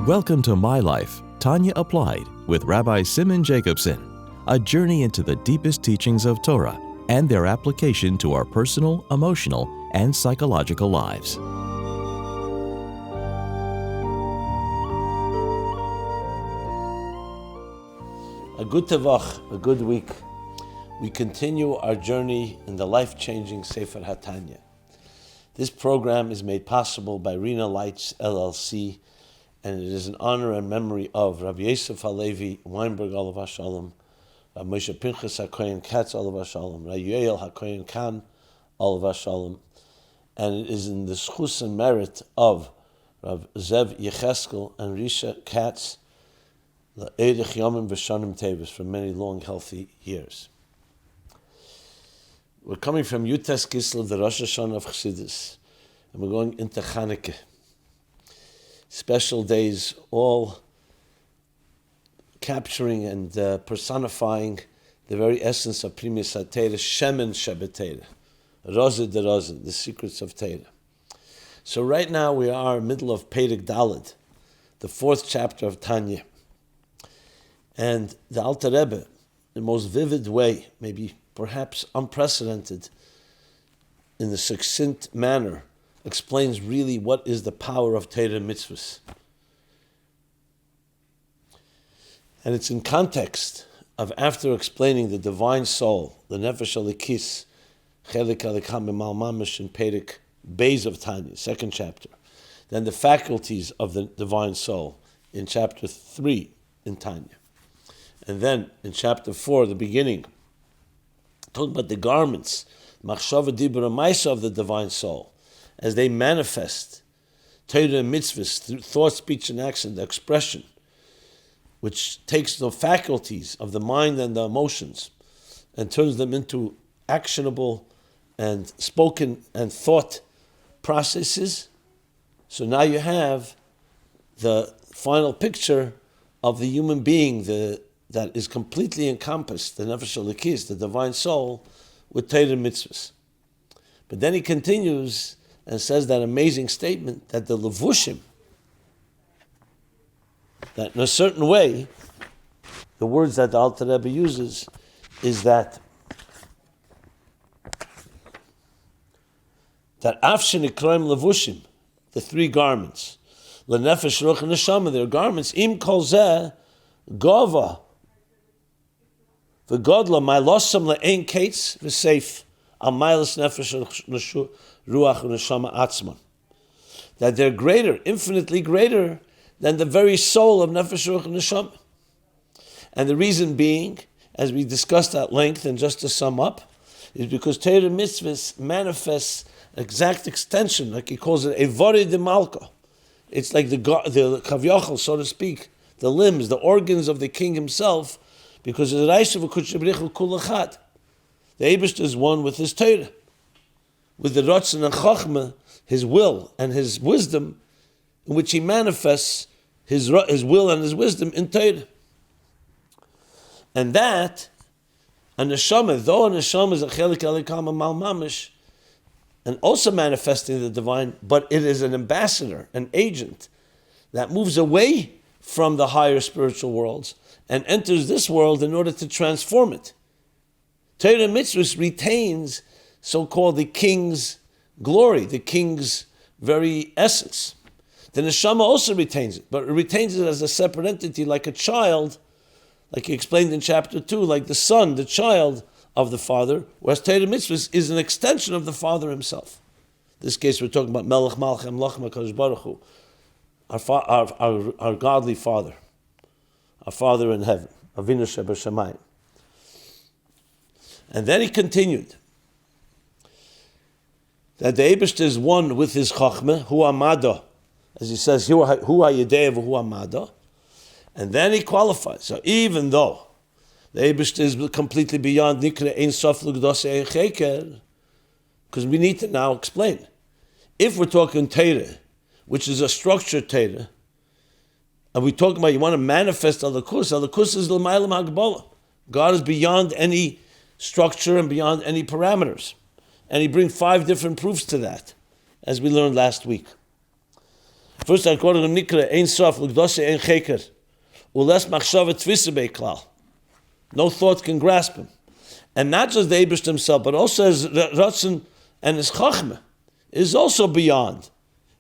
Welcome to MyLife, Tanya Applied with Rabbi Jacobson, a journey into the deepest teachings of Torah and their application to our personal, emotional, and psychological lives. A good tavach, a good week. We continue our journey in the life-changing Sefer HaTanya. This program is made possible by Rena Lights, LLC, and it is in honor and memory of Rabbi Yosef Halevi Weinberg, Olav HaShalom, Rabbi Moshe Pinchas HaKoyen Katz, Olav HaShalom, Rabbi Yoel HaKoyen Khan, Olav HaShalom, and it is in the schus and merit of Rabbi Zev Yecheskel and Risha Katz, the Eidich Yomim V'Shanim Tevis, for many long, healthy years. We're coming from Yutes Kislev, the Rosh Hashanah of Chassidus, and we're going into Chanukah. Special days, all capturing and personifying the very essence of Primis HaTeirah, Shemen Shebeteilah, Rozeh de Rozeh, the secrets of Teirah. So right now we are middle of Perek Daled, the fourth chapter of Tanya. And the Alter Rebbe, the most vivid way, maybe perhaps unprecedented, in the succinct manner, explains really what is the power of Torah mitzvahs. And it's in context of after explaining the divine soul, the Nefesh Alikis, Chelik Alikam B'Mal Mamish in Perek Beis of Tanya, second chapter. Then the faculties of the divine soul in chapter 3 in Tanya. And then in chapter 4, the beginning, talking about the garments, Machshava Dibur Maisa of the divine soul, as they manifest Torah and mitzvahs through thought, speech, and action, the expression, which takes the faculties of the mind and the emotions and turns them into actionable and spoken and thought processes. So now you have the final picture of the human being that is completely encompassed, the Nefesh Alikis, the divine soul, with Torah and mitzvahs. But then he continues and says that amazing statement that the levushim, that in a certain way, the words that the Alter Rebbe uses is that afshin ikroim levushim, the three garments, lenefesh, ruach, and neshama, their garments, im kol zeh gova, v'godla mylosam le'ein kates v'seif, al mylos nefesh ruach and neshama atzman, that they're greater, infinitely greater than the very soul of nefesh ruach and neshama. And the reason being, as we discussed at length, and just to sum up, is because Torah mitzvahs manifests exact extension, like he calls it evori de malka. It's like the kavyachal, so to speak, the limbs, the organs of the king himself, because the Reisha v'kutshabrichu kulachat. The Eibishter is one with his Torah, with the Ratzon and Chochmah, his will and his wisdom, in which he manifests his will and his wisdom in Torah. And that, a neshama, though a neshama is a chelik alikam mal mamish, and also manifesting the divine, but it is an ambassador, an agent, that moves away from the higher spiritual worlds and enters this world in order to transform it. Torah mitzvahs retains so-called the king's glory, the king's very essence. The neshama also retains it, but it retains it as a separate entity, like a child, like he explained in chapter 2, like the son, the child of the father, whereas Torah mitzvahs is an extension of the father himself. In this case, we're talking about Melech Malchem Lachma Kadosh Baruch Hu, our godly father, our father in heaven, Avinu Shebashamayim. And then he continued that the Eibishter is one with his Chachmah, Hu Amado, as he says, Hu HaYedei V'Hu Amado. And then he qualifies. So even though the Eibishter is completely beyond Nikra Ein Sof L'Gdos Ein Cheker, because we need to now explain. If we're talking Torah, which is a structured Torah, and we're talking about you want to manifest Alakus is L'Maylam HaGbolah. God is beyond any structure and beyond any parameters. And he brings 5 different proofs to that, as we learned last week. First, according to Nikra, Ein Sof, L'Gdoshe Ein Cheker, Ules Machshava Tvisa Beklal. No thought can grasp him. And not just the Eibush himself, but also his Ratzon and his Chachma is also beyond.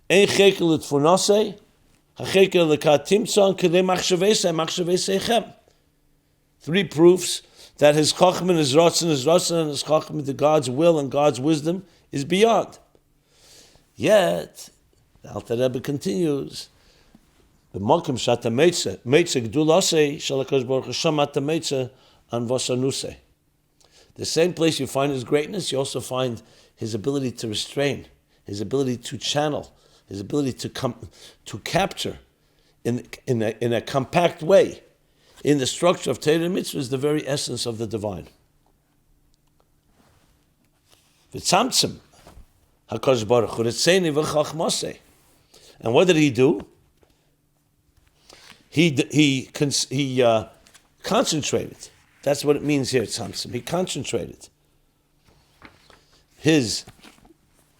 Ein Cheker L'Tfunose, HaCheker L'Katimtzon, Kedei Machshavesei, Machshaveseichem. 3 proofs that his Chachma, his Ratzon, and his Chachma, the God's will and God's wisdom, is beyond. Yet, the Alter Rebbe continues, the Mokim Shata Meitze Gdulase Shalakash Baruch Hashem Ata Meitze An Vasanuse. The same place you find his greatness, you also find his ability to restrain, his ability to channel, his ability to capture in a compact way, in the structure of Torah and Mitzvah, is the very essence of the divine. V'tzamtzim HaKadosh Baruch Hu Ritzeni V'chachmasei. And what did he do? He concentrated. That's what it means here, tzamtzim. He concentrated his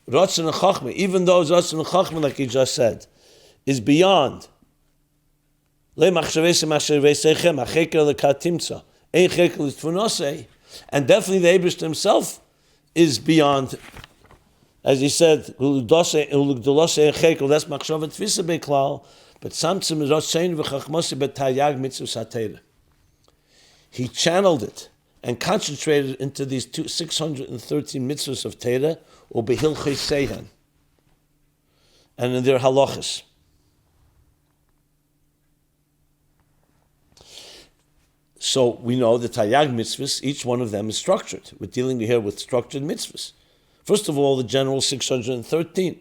Ratzon and Chachma, even though his Ratzon and Chachma, like he just said, is beyond. And definitely the Eibush himself is beyond. As he said, but he channeled it and concentrated into these 613 mitzvahs of Torah, and in their halachas. So we know the Taryag mitzvahs, each one of them is structured. We're dealing here with structured mitzvahs. First of all, the general 613,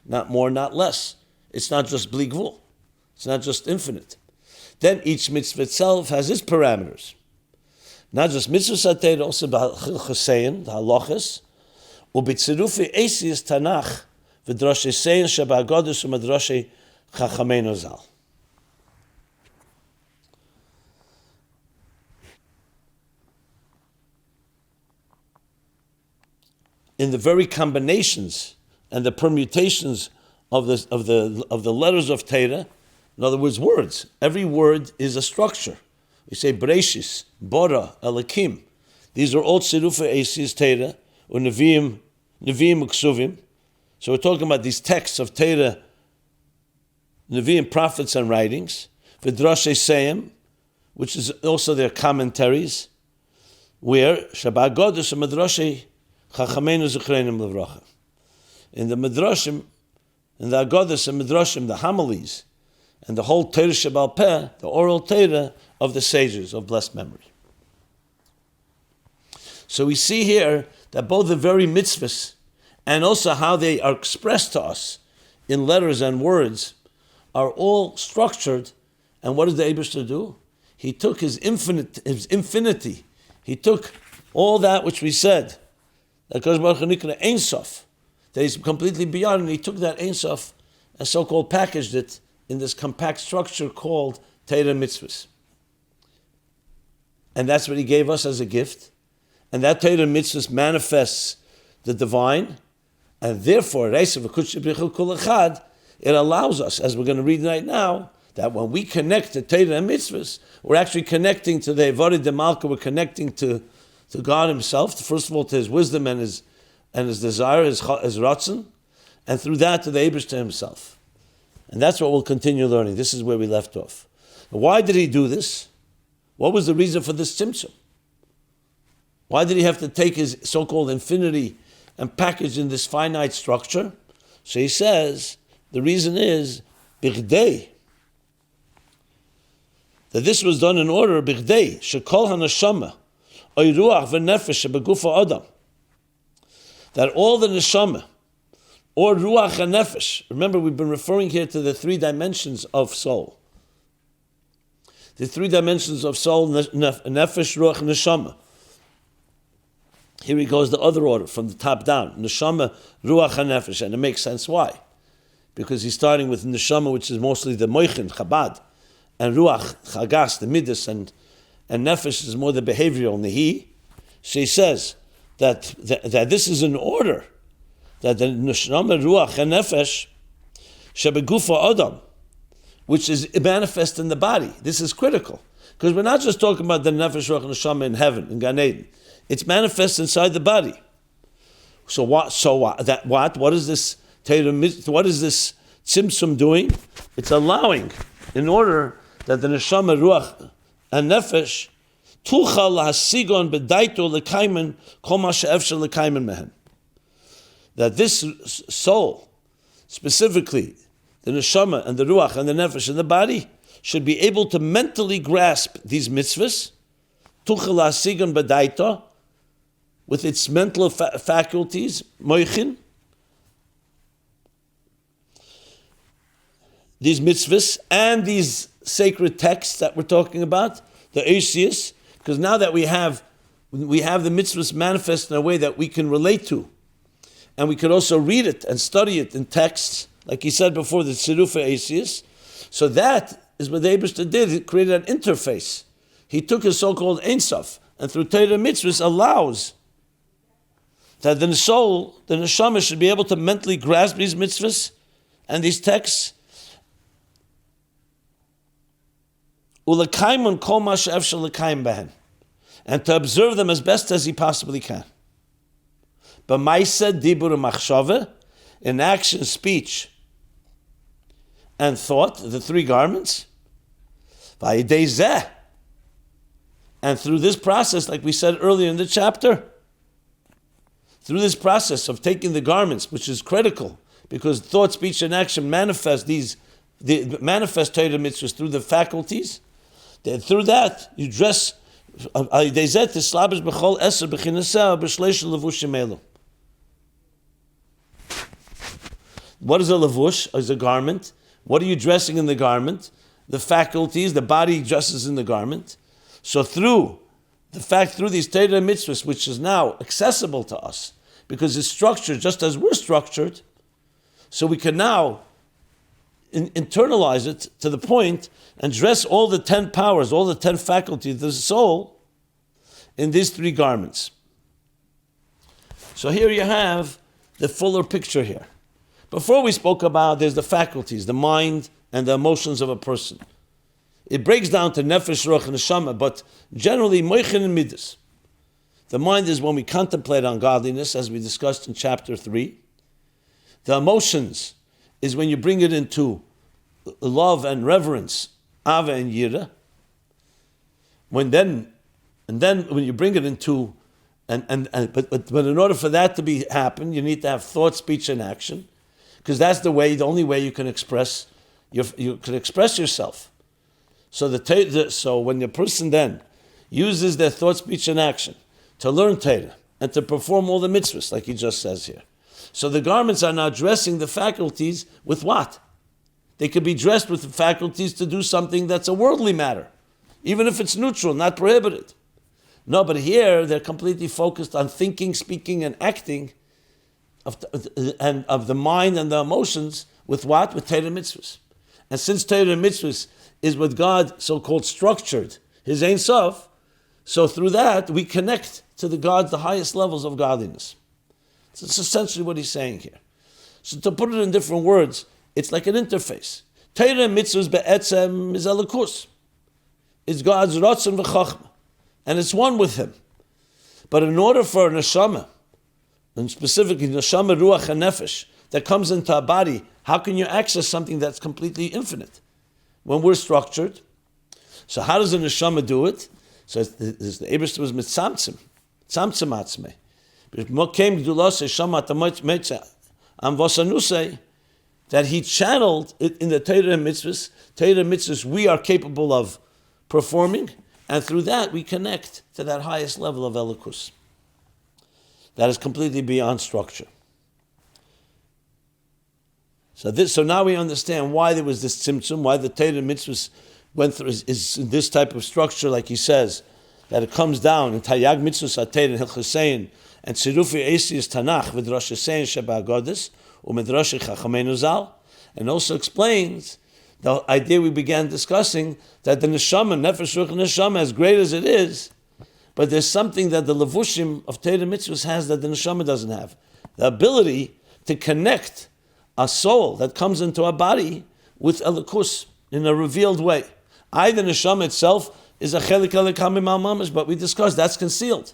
not more, not less. It's not just bli gvul. It's not just infinite. Then each mitzvah itself has its parameters. Not just mitzvah satayr, also b'chilchasein, the halachas, u'b'tzirufi eisius tanach, v'drashei sein shaba'agodus u'madrashei chachameinu zal. In the very combinations and the permutations of the letters of Torah, in other words, words. Every word is a structure. We say Bereshis, Bora, Elakim. These are all Tzirufa Esis Torah, or Nevi'im Uksuvim. So we're talking about these texts of Torah, Nevi'im, prophets, and writings. V'drashei Seim, which is also their commentaries, where Shabbat Godus and Madrashei Chachamenu Zechreinim Levracha. In the Midrashim, in the Agodas and Midrashim, the homilies, and the whole Torah Shebal Peh, the oral Torah of the sages of blessed memory. So we see here that both the very mitzvahs and also how they are expressed to us in letters and words are all structured. And what does the Eibush do? He took his infinity. He took all that which we said, that Kodesh Baruch Hu Nikra Ein Sof, that he's completely beyond, and he took that Ein Sof and so-called packaged it in this compact structure called Torah Mitzvahs. And that's what he gave us as a gift. And that Torah Mitzvahs manifests the divine, and therefore, it allows us, as we're going to read right now, that when we connect to Torah and Mitzvahs, we're actually connecting to the Evarid de Malka, we're connecting to God himself, first of all to his wisdom and his desire, his ratzon, and through that to the Eibush to himself. And that's what we'll continue learning. This is where we left off. Why did he do this? What was the reason for this tzimtzum? Why did he have to take his so-called infinity and package in this finite structure? So he says, the reason is, bichdei, that this was done in order, bichdei, shekol hanashama, oy ruach v'nefesh shebegufa adam, that all the neshama, or ruach and nefesh, remember we've been referring here to the 3 dimensions of soul. The 3 dimensions of soul, nefesh, ruach, neshama. Here he goes the other order, from the top down. Neshama, ruach, and nefesh. And it makes sense why. Because he's starting with neshama, which is mostly the moichin, chabad, and ruach, chagas, the midas, and nefesh is more the behavioral, nehi. So he says that this is an order, that the neshama, ruach, and nefesh, shebegufa adam, which is manifest in the body. This is critical. Because we're not just talking about the nefesh, ruach, and neshama in heaven, in Gan Eden. It's manifest inside the body. So what? What is this what is this tzimtzum doing? It's allowing, in order that the neshama, ruach, and nefesh tuchal lahasigon bedaito lekaimen kol ma she'efshar lekaimen mehen. That this soul, specifically the neshama and the ruach and the nefesh in the body, should be able to mentally grasp these mitzvahs, tuchal lahasigon bedaito, with its mental faculties, moichin, these mitzvahs and these sacred texts that we're talking about, the Eisius, because now that we have the mitzvahs manifest in a way that we can relate to, and we can also read it and study it in texts, like he said before, the Tzirufa Eisius. So that is what the Eibishter did. He created an interface. He took his so-called Ein Sof, and through Torah mitzvahs allows that the soul, the neshama, should be able to mentally grasp these mitzvahs and these texts, ulekaimun kol ma she'efshar lekayim behen, and to observe them as best as he possibly can. B'maisa dibur machshava, in action, speech, and thought, the three garments. V'ayidei zeh, and through this process, like we said earlier in the chapter, through this process of taking the garments, which is critical, because thought, speech, and action manifest manifest Torah mitzvahs through the faculties. Then through that, you dress. What is a lavush? Is a garment. What are you dressing in the garment? The faculties, the body dresses in the garment. So through these Torah mitzvahs, which is now accessible to us, because it's structured just as we're structured, so we can now internalize it to the point and dress all the 10 powers, all the 10 faculties of the soul in these three garments. So here you have the fuller picture here. Before we spoke about, there's the faculties, the mind and the emotions of a person. It breaks down to nefesh, ruach, and neshama, but generally moichin and midas. The mind is when we contemplate on godliness, as we discussed in chapter 3. The emotions is when you bring it into love and reverence, ava and yira. When you bring it into, but in order for that to happen, you need to have thought, speech, and action, because that's the only way you can express yourself. So when the person then uses their thought, speech, and action to learn Torah and to perform all the mitzvahs, like he just says here. So the garments are now dressing the faculties with what? They could be dressed with the faculties to do something that's a worldly matter, even if it's neutral, not prohibited. No, but here they're completely focused on thinking, speaking, and acting of the mind and the emotions with what? With Torah mitzvahs. And since Torah mitzvahs is what God so-called structured, his Ein Sof, so through that we connect to the highest levels of godliness. So it's essentially what he's saying here. So to put it in different words, it's like an interface. Torah mitzvahs be'etzem is elikus. It's God's ratzon v'chachma, and it's one with him. But in order for a neshama, and specifically neshama, ruach, and nefesh, that comes into a body, how can you access something that's completely infinite when we're structured? So how does a neshama do it? So the Eibishter was mitzamtzim atzmei. That he channeled it in the Torah mitzvahs. Torah mitzvahs we are capable of performing, and through that we connect to that highest level of elikus. That is completely beyond structure. So now we understand why there was this tzimtzum, why the Torah mitzvahs went through is in this type of structure, like he says, that it comes down in Tayag mitzvahs atayr and Hilchasein and Tzirufi Eisius Tanach with Rosh Hashanah Sheba Agodas u'Midrash Chachameinu Zal, and also explains the idea we began discussing that the neshama, nefesh, ruach, neshama, as great as it is, but there's something that the levushim of Torah mitzvahs has that the neshama doesn't have: the ability to connect a soul that comes into a body with elikus in a revealed way. The neshama itself is a chelik elikam mimal mamash, but we discussed that's concealed.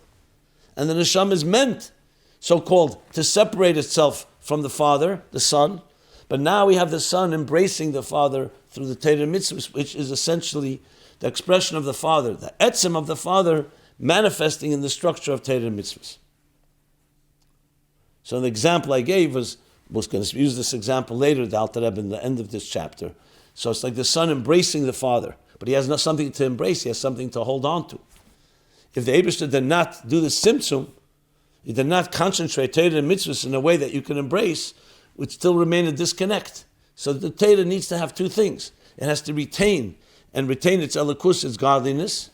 And the neshama is meant, so-called, to separate itself from the Father, the Son. But now we have the Son embracing the Father through the Torah mitzvahs, which is essentially the expression of the Father, the etzem of the Father manifesting in the structure of Torah mitzvahs. So the example I gave was going to use this example later, the Alter Rebbe, in the end of this chapter. So it's like the Son embracing the Father, but he has not something to embrace, he has something to hold on to. If the Eibishter did not do the simtsum, he did not concentrate Torah and mitzvahs in a way that you can embrace, would still remain a disconnect. So the Torah needs to have two things. It has to retain its elikus, its godliness,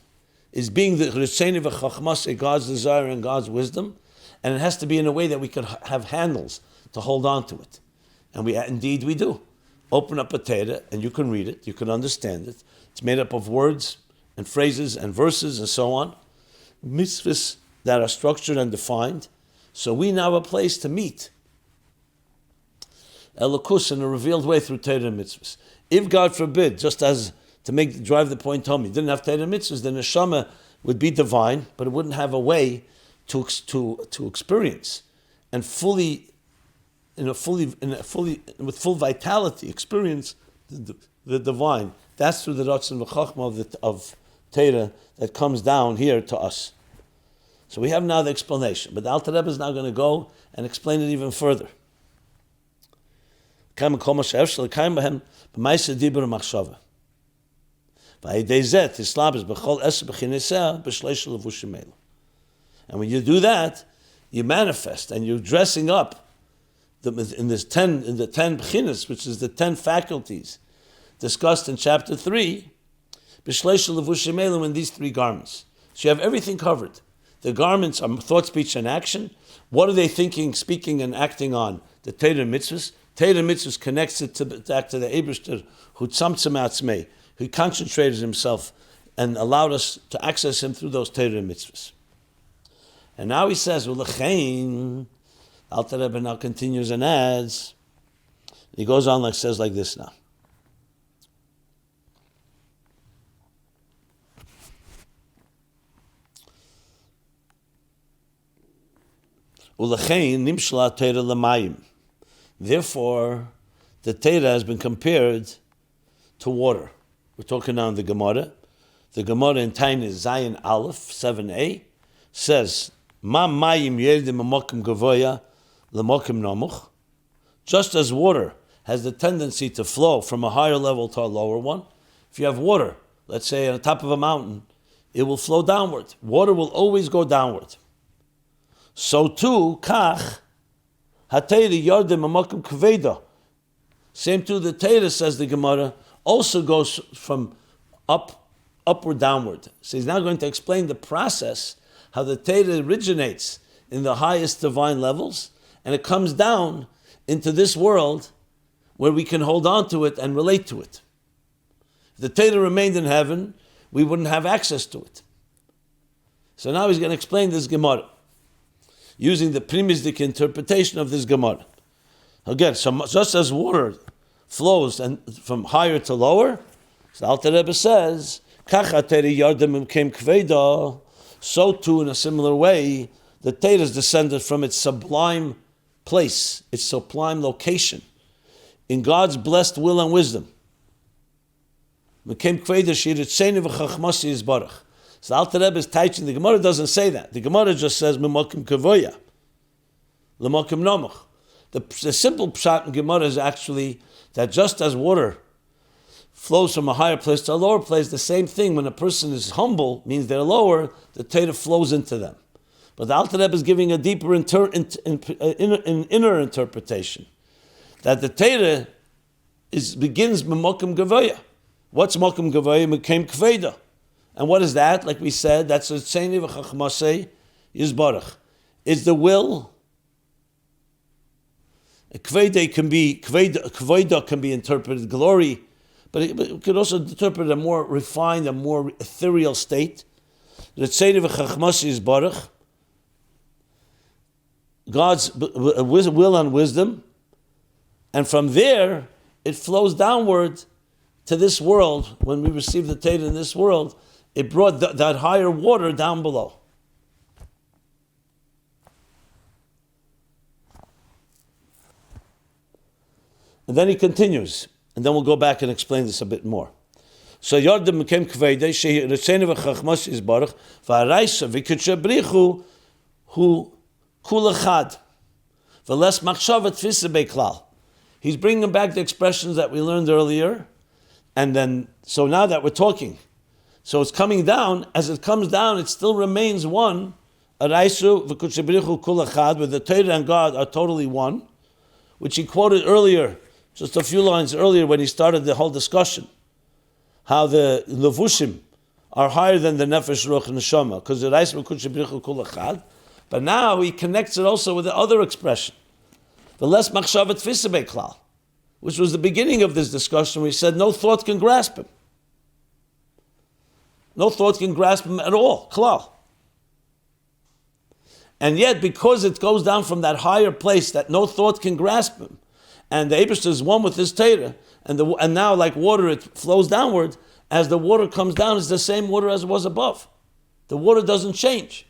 is being the Ritzeni v'chachmas, God's desire and God's wisdom, and it has to be in a way that we can have handles to hold on to it. And indeed we do. Open up a Torah and you can read it, you can understand it. It's made up of words and phrases and verses and so on. Mitzvahs that are structured and defined. So we now have a place to meet Elokus in a revealed way through Torah and mitzvahs. If God forbid, just as to drive the point home, he didn't have Torah and mitzvahs, the neshama would be divine, but it wouldn't have a way to experience and with full vitality experience the divine. That's through the Ratzon v'Chachma of Torah that comes down here to us. So we have now the explanation, but the Alter Rebbe is now going to go and explain it even further. And when you do that, you manifest and you're dressing up in the 10 b'chinas, which is the 10 faculties discussed in chapter 3, in these 3 garments. So you have everything covered. The garments are thought, speech, and action. What are they thinking, speaking, and acting on? The Torah mitzvahs. Torah mitzvahs connects it back to the Eibishter who tzamtzem atzmei, who concentrated himself and allowed us to access him through those Torah mitzvahs. And now he says, "Ulechein." Alter Rebbe now continues and adds. He goes on says like this now. Ulechein nimshla Torah l'mayim. Therefore, the Torah has been compared to water. We're talking now in the Gemara. The Gemara in Tanya Zayin Aleph 7a says, "Ma mayim yerdim amokim gavoya l'mokim nomuch." Just as water has the tendency to flow from a higher level to a lower one, if you have water, let's say on the top of a mountain, it will flow downward. Water will always go downward. So too, kach hatayri yardim amakim kveda. Same too, the Torah, says the Gemara, also goes from upward downward. So he's now going to explain the process, how the Torah originates in the highest divine levels, and it comes down into this world where we can hold on to it and relate to it. If the Torah remained in heaven, we wouldn't have access to it. So now he's going to explain this Gemara, using the primistic interpretation of this Gemara. Again, so just as water flows and from higher to lower, so Alter Rebbe says, so too in a similar way, the Torah is descended from its sublime place, its sublime location, in God's blessed will and wisdom. So Alter Rebbe is teaching, the Gemara doesn't say that. The Gemara just says, M'mokim kavoya, l'mokim nomuch. The simple pshat in Gemara is actually that just as water flows from a higher place to a lower place, the same thing, when a person is humble, means they're lower, the Torah flows into them. But the Alter Rebbe is giving a deeper inner interpretation, that the Torah begins M'mokim kavoya. What's mokim kavoya? M'kem kveda. And what is that? Like we said, that's a tzeni v'chachmasei yizbarach. It's the will. Kveda can be interpreted glory, but it could also interpret a more refined, a more ethereal state. The tzeni v'chachmasei yizbarach. God's will and wisdom. And from there, it flows downward to this world. When we receive the Torah in this world, it brought that higher water down below. And then he continues, and then we'll go back and explain this a bit more. So Yardim became Kveide, Shehi Retzene v'Chachmas Yisbarach, v'Araisa v'Kutchabrichu hu kulachad, v'les machshavat tfisa beklal. He's bringing back the expressions that we learned earlier, and then, so now that we're talking, so it's coming down. As it comes down, it still remains one. Araisu v'Kutchabrichu kulachad, where the Torah and God are totally one, which he quoted earlier, just a few lines earlier when he started the whole discussion. How the levushim are higher than the nefesh, ruach, and neshama, because the reis v'kutchabrichu kul echad. But now he connects it also with the other expression, the less machshavat tfisa beklal, which was the beginning of this discussion. We said no thought can grasp him. No thought can grasp him at all, klal. And yet, because it goes down from that higher place that no thought can grasp him, and the Eibishter is one with his Torah, and now like water, it flows downward. As the water comes down, it's the same water as it was above. The water doesn't change.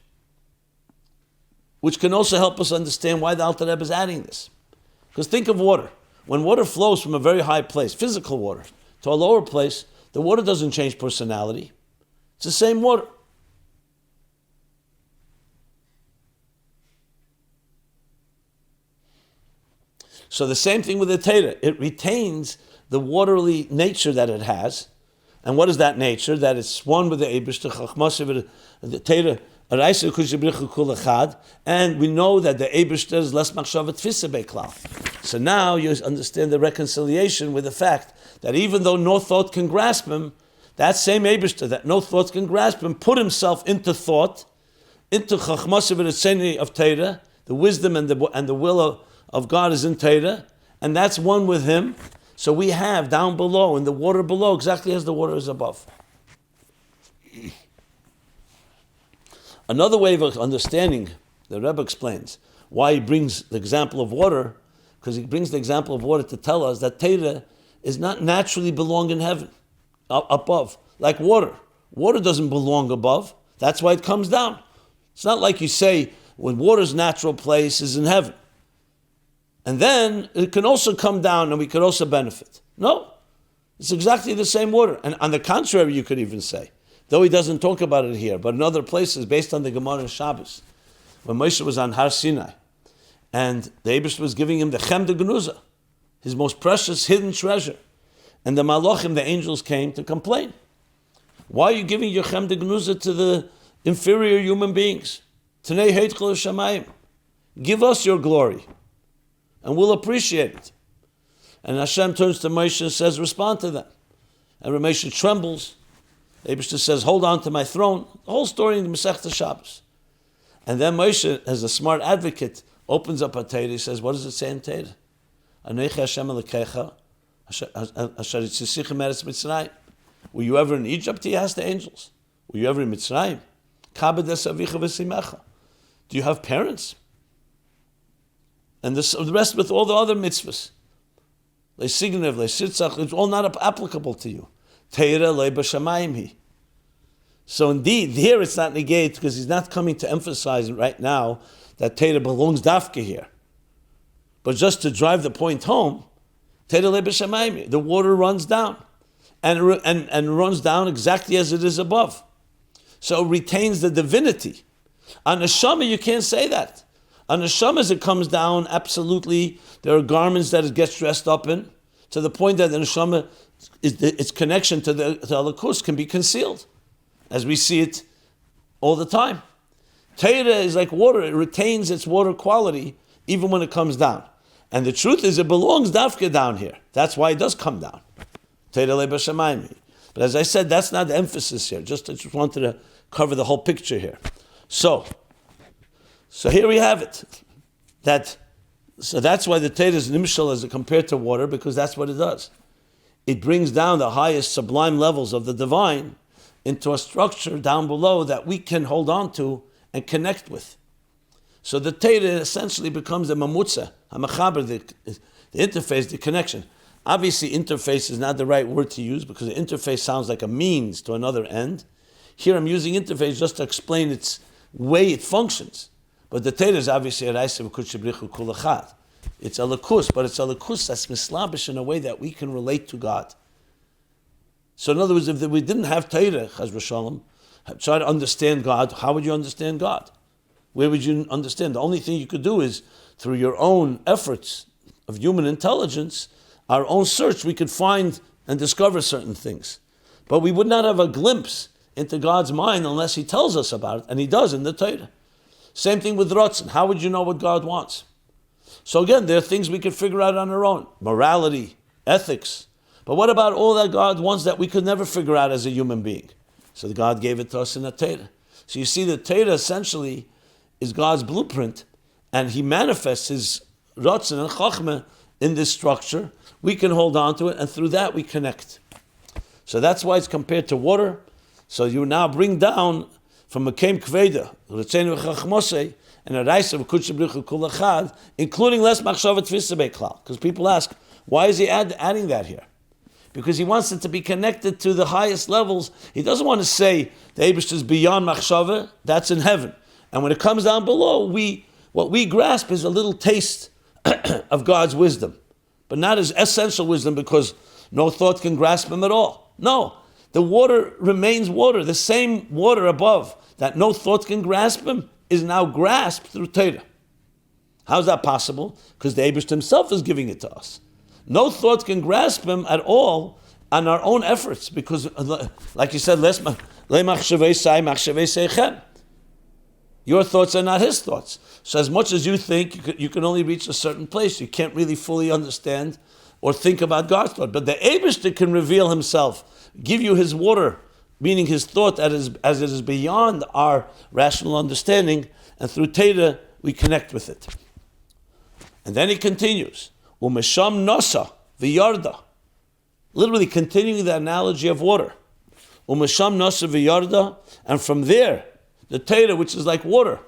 Which can also help us understand why the Alter Rebbe is adding this. Because think of water. When water flows from a very high place, physical water, to a lower place, the water doesn't change personality. It's the same water. So the same thing with the Torah. It retains the watery nature that it has. And what is that nature? That it's one with the Eibishter, Chachmas, the Torah, Araisa Kushabrichu Kul Echad, and we know that the Eibishter is less machshavat tfisa beklal. So now you understand the reconciliation with the fact that even though no thought can grasp him, that same Eibishter that no thought can grasp him put himself into thought, into Chachmas of Torah, the wisdom and the will of God is in Torah, and that's one with him. So we have down below, in the water below, exactly as the water is above. Another way of understanding, the Rebbe explains, why he brings the example of water, because he brings the example of water to tell us that Torah is not naturally belong in heaven, above, like water. Water doesn't belong above. That's why it comes down. It's not like you say, when water's natural place is in heaven. And then it can also come down and we could also benefit. No, it's exactly the same water. And on the contrary, you could even say, though he doesn't talk about it here, but in other places, based on the Gemara and Shabbos, when Moshe was on Har Sinai, and the Eibishter was giving him the Chem de Genuza, his most precious hidden treasure. And the Malachim, the angels, came to complain. Why are you giving your Chem de Genuza to the inferior human beings? Tnei Heitchel Shamayim. Give us your glory, and we'll appreciate it. And Hashem turns to Moshe and says, respond to them. And Moshe trembles. The Eibishter says, hold on to my throne. The whole story in the Masechta Shabbos. And then Moshe, as a smart advocate, opens up a Torah. He says, what does it say in Torah? Anochi Hashem Elokecha, asher yitzisichem eretz Mitzrayim. Were you ever in Egypt? He asked the angels. Were you ever in Mitzrayim? Kabed es avicha v'simecha. Do you have parents? And the rest with all the other mitzvahs. Leisignev, leisitzach, it's all not applicable to you. Teira leiba shamayim hi. So indeed, here it's not negated because he's not coming to emphasize right now that Teira belongs dafka here. But just to drive the point home, Teira leiba shamayim hi. The water runs down. And runs down exactly as it is above. So it retains the divinity. On neshama, you can't say that. On neshama, as it comes down, absolutely, there are garments that it gets dressed up in, to the point that the neshama, its connection to Elokus can be concealed, as we see it all the time. Teira is like water; it retains its water quality even when it comes down. And the truth is, it belongs dafka down here. That's why it does come down. Teira leiba shamayim. But as I said, that's not the emphasis here. I just wanted to cover the whole picture here. So here we have it. So that's why the Torah is nimshal as compared to water, because that's what it does. It brings down the highest sublime levels of the divine into a structure down below that we can hold on to and connect with. So the Torah essentially becomes a mamutza, a machaber, the interface, the connection. Obviously, interface is not the right word to use because the interface sounds like a means to another end. Here I'm using interface just to explain its way it functions. But the Torah is obviously a raisa v'kudshebrichu kul echad. It's a lakus, but it's a lakus that's mislabish in a way that we can relate to God. So in other words, if we didn't have Torah, Chaz v'shalom, try to understand God, how would you understand God? Where would you understand? The only thing you could do is through your own efforts of human intelligence, our own search, we could find and discover certain things. But we would not have a glimpse into God's mind unless He tells us about it, and He does in the Torah. Same thing with Ratzon. How would you know what God wants? So again, there are things we could figure out on our own. Morality, ethics. But what about all that God wants that we could never figure out as a human being? So God gave it to us in the Torah. So you see, the Torah essentially is God's blueprint, and He manifests His Ratzon and Chachmah in this structure. We can hold on to it, and through that we connect. So that's why it's compared to water. So you now bring down from a Kem Kveda, Ritzenu Chachmosei, and a Raisa of Kudshebrichu Kul Echad, including less Machshava Tfisa Beklal. Because people ask, why is He adding that here? Because He wants it to be connected to the highest levels. He doesn't want to say the Eibush is beyond Machshava, that's in heaven. And when it comes down below, what we grasp is a little taste of God's wisdom. But not as essential wisdom because no thought can grasp Him at all. No, the water remains water. The same water above that no thought can grasp Him is now grasped through Torah. How's that possible? Because the Eibush Himself is giving it to us. No thought can grasp Him at all on our own efforts because, like you said, your thoughts are not His thoughts. So as much as you think, you can only reach a certain place. You can't really fully understand or think about God's thought. But the Eibishter can reveal Himself, give you His water, meaning His thought as it is beyond our rational understanding, and through Torah we connect with it. And then He continues, Umesham Nasa v'yarda, literally continuing the analogy of water. Umesham Nasa v'yarda, and from there, the Torah, which is like water,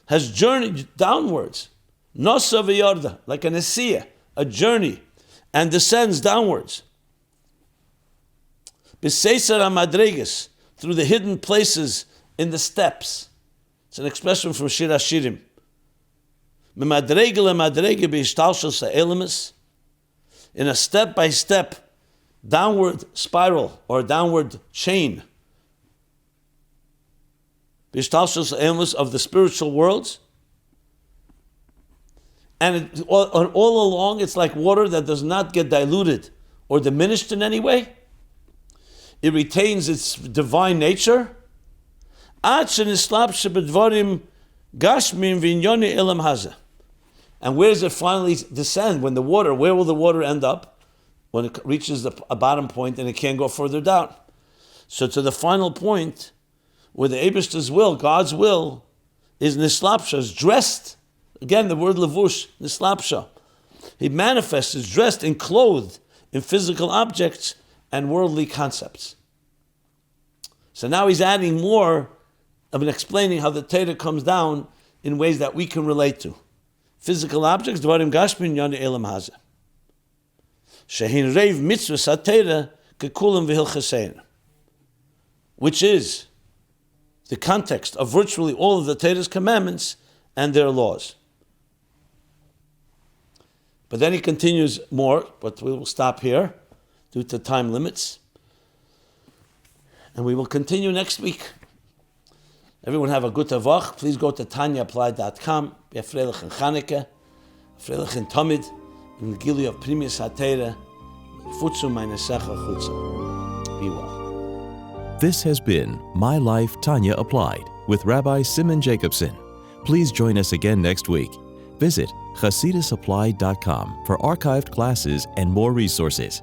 has journeyed downwards. Nasa v'yarda, like an asiyah, a journey, and descends downwards. B'seisar ha'madreges, through the hidden places in the steps. It's an expression from Shir HaShirim. M'madrege le'madrege b'ishtalshus ha'elemis, in a step-by-step downward spiral or downward chain. Of the spiritual worlds, and all along it's like water that does not get diluted or diminished in any way. It retains its divine nature. And where does it finally descend? When the water, where will the water end up? When it reaches a bottom point and it can't go further down. So to the final point, where the Eibishter's will, God's will, is nislapsha, is dressed. Again, the word levush, nislapsha. He manifests, is dressed and clothed in physical objects and worldly concepts. So now he's adding more of an explaining how the Torah comes down in ways that we can relate to. Physical objects, dvarim gashmin yoni elam hazeh. Shehin reiv mitzvahs ha-Torah kekulam v'hilchasein, which is the context of virtually all of the Torah's commandments and their laws. But then he continues more, but we will stop here due to time limits. And we will continue next week. Everyone have a good tavach. Please go to tanyaapplied.com. Be a freilich in Chanukah, a freilich in Tamid, in the Gili of Primis HaTorah, futzu meinesecha chutza. Be well. This has been My Life, Tanya Applied with Rabbi Simon Jacobson. Please join us again next week. Visit chasidusapplied.com for archived classes and more resources.